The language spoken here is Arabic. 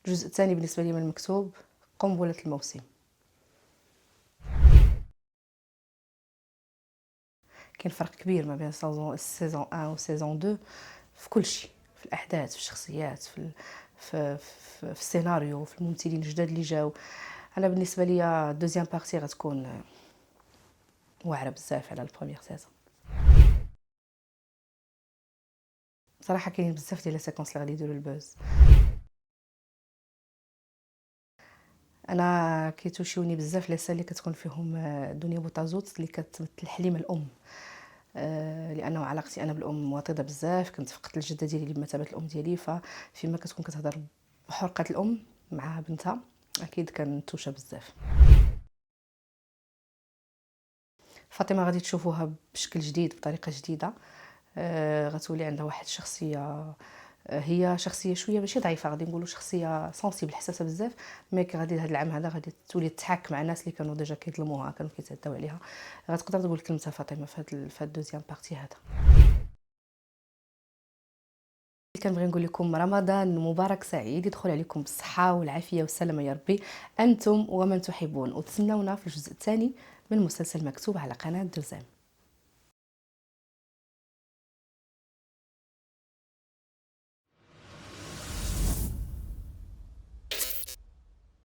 الجزء الثاني بالنسبة لي من المكتوب قنبلة الموسم. كاين فرق كبير ما بين سيزون 1 و سيزون 2 في كل شيء، في الاحداث، في الشخصيات، في السيناريو، في الممثلين الجداد اللي جاو. انا بالنسبه لي دوزيام بارتي غتكون واعره بزاف على البروميير سيزون. صراحه كاينين بزاف ديال لي سيكونس اللي غادي يديروا البوز. انا كيتوشيوني بزاف لي سال اللي كتكون فيهم دنيا بوتازوت اللي كتمثل حليمه الام. لانه علاقتي انا بالام واطده بزاف، كنت فقدت الجده ديالي بمثابه الام ديالي، ففيما كتكون كتهضر بحرقه الام مع بنتها اكيد كنتوشى بزاف. فاطمه غادي تشوفوها بشكل جديد بطريقه جديده. غتولي عندها واحد الشخصيه، هي شخصيه شويه ماشي ضعيفه، غادي نقولوا شخصيه سونسيبل حساسه بزاف، مي غادي هذا العام هذا غادي تولي تحاك مع الناس اللي كانوا ديجا كيظلموها، كانوا كيتعداو عليها. غتقدر تقول كلمتها فاطمه في هاد الدوزيام بارتي هذا. كنبغي نقول لكم رمضان مبارك سعيد، يدخل عليكم بالصحه والعافيه والسلامه يا ربي انتم ومن تحبون، وتسناونا في الجزء الثاني من مسلسل مكتوب على قناه دوزام.